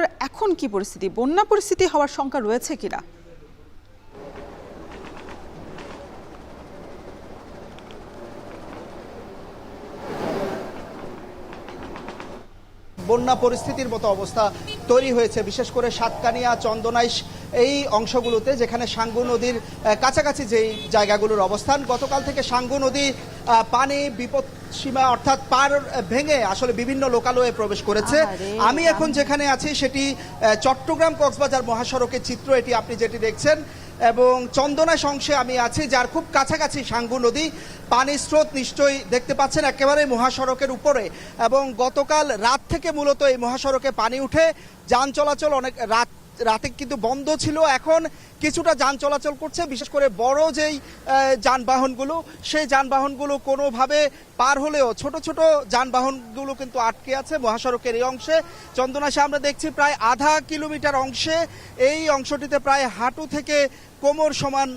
মহাসড়কের এখন কি পরিস্থিতি, বন্যা পরিস্থিতি হওয়ার শঙ্কা রয়েছে কিনা? বন্যা পরিস্থিতির মতো অবস্থা তৈরি হয়েছে, বিশেষ করে সাতকানিয়া, চন্দনাইশ এই অংশগুলোতে, যেখানে সাঙ্গু নদীর কাছাকাছি যেই জায়গাগুলোর অবস্থান। গতকাল থেকে সাঙ্গু নদী পানি বিপদ সীমা অর্থাৎ পার ভেঙে আসলে বিভিন্ন লোকালয়ে প্রবেশ করেছে। আমি এখন যেখানে আছি সেটি চট্টগ্রাম কক্সবাজার মহাসড়কের চিত্র, এটি আপনি যেটি দেখছেন, এবং চন্দনাইশ অংশে আমি আছি, যার খুব কাছাকাছি সাঙ্গু নদী। পানির স্রোত নিশ্চয়ই দেখতে পাচ্ছেন একেবারে মহাসড়কের উপরে, এবং গতকাল রাত থেকে মূলত এই মহাসড়কে পানি উঠে যান চলাচল অনেক রাতে কিন্তু বন্ধ ছিল। এখন কিছুটা যান চলাচল করছে, বিশেষ করে বড় যেই যানবাহনগুলো, সেই যানবাহনগুলো কোনোভাবে পার হলেও ছোট ছোট যানবাহনগুলো কিন্তু আটকে আছে মহাসড়কের এই অংশে। চন্দনাইশে আমরা দেখছি প্রায় আধা কিলোমিটার অংশে, এই অংশটিতে প্রায় হাঁটু থেকে কোমর সমান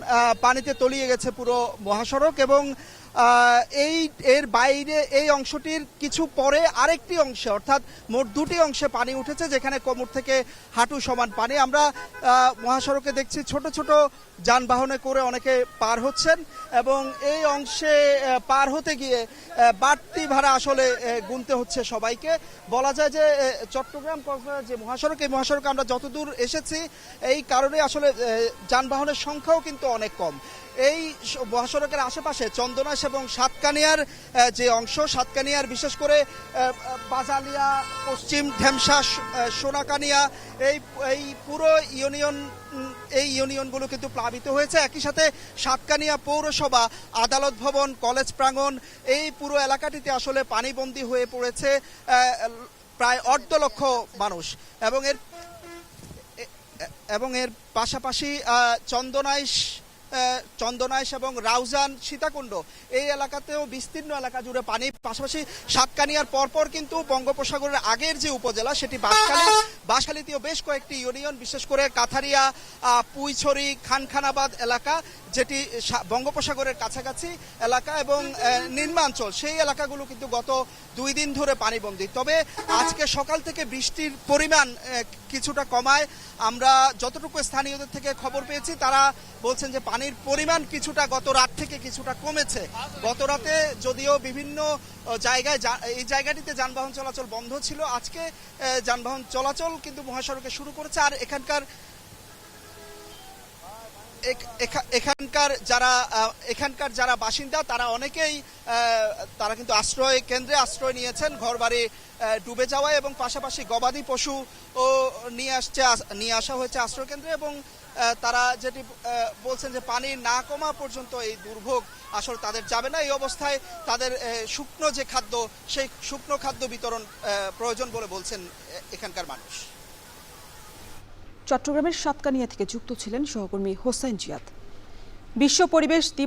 পানিতে তলিয়ে গেছে পুরো মহাসড়ক, এবং এর বাইরে এই অংশটির কিছু পরে আরেকটি অংশে, অর্থাৎ মোট দুটি অংশে পানি উঠেছে, যেখানে কোমর থেকে হাঁটু সমান পানি। আমরা মহাসড়কে দেখছি ছোট ছোট যানবাহনে করে অনেকে পার হচ্ছেন, এবং এই অংশে পার হতে গিয়ে বাড়তি ভাড়া আসলে গুনতে হচ্ছে সবাইকে। বলা যায় যে চট্টগ্রাম কক্সবাজার যে মহাসড়ক, এই মহাসড়কে আমরা যতদূর এসেছি এই কারণে আসলে যানবাহনের সংখ্যাও কিন্তু অনেক কম। এই মহাসড়কের আশেপাশে চন্দনাইশ এবং সাতকানিয়ার যে অংশ, সাতকানিয়ার বিশেষ করে বাজালিয়া, পশ্চিম ঢেমশা, সোনাকানিয়া, এই পুরো এই ইউনিয়নগুলো কিন্তু প্লাবিত হয়েছে। একই সাথে সাতকানিয়া পৌরসভা, আদালত ভবন, কলেজ প্রাঙ্গণ, এই পুরো এলাকাটিতে আসলে পানিবন্দী হয়ে পড়েছে প্রায় 1.5 লক্ষ মানুষ। এবং এর পাশাপাশি চন্দনাইশ এবং রাউজান, সীতাকুণ্ড এই এলাকাতেও বিস্তীর্ণ এলাকা জুড়ে পানি। পাশাপাশি সাতকানিয়ার পরপর কিন্তু বঙ্গোপসাগরের আগের যে উপজেলা সেটি বাঁশখালীতেও বেশ কয়েকটি ইউনিয়ন, বিশেষ করে কাথারিয়া, পুইছড়ি, খানখানাবাদ এলাকা, যেটি বঙ্গোপসাগরের কাছাকাছি এলাকা এবং নিম্নাঞ্চল, সেই এলাকাগুলো কিন্তু গত 2 দিন ধরে পানিবন্দী। তবে আজকে সকাল থেকে বৃষ্টির পরিমাণ কিছুটা কমায়। আমরা যতটুকু স্থানীয়দের থেকে খবর পেয়েছি, তারা বলছেন যে পানির পরিমাণ কিছুটা গত রাত থেকে কিছুটা কমেছে। গত রাতে যদিও বিভিন্ন জায়গায় এই জায়গাটিতে যানবাহন চলাচল বন্ধ ছিল, আজকে যানবাহন চলাচল কিন্তু মহাসড়কে শুরু করেছে। আর এখানকার যারা বাসিন্দা, তারা অনেকেই তারা কিন্তু আশ্রয় কেন্দ্রে আশ্রয় নিয়েছেন ঘরবাড়ি ডুবে যাওয়ায়, এবং পাশাপাশি গবাদি পশু ও নিয়ে আসা হয়েছে আশ্রয় কেন্দ্রে। এবং তারা যেটি বলছেন যে পানি না কমা পর্যন্ত এই দুর্ভোগ আসলে তাদের যাবে না। এই অবস্থায় তাদের শুকনো যে খাদ্য, সেই শুকনো খাদ্য বিতরণ প্রয়োজন বলে বলছেন এখানকার মানুষ। চট্টগ্রামের সাতকানিয়া থেকে যুক্ত ছিলেন সহকর্মী হোসাইন জিয়াদ। বিশ্ব পরিবেশ দিবস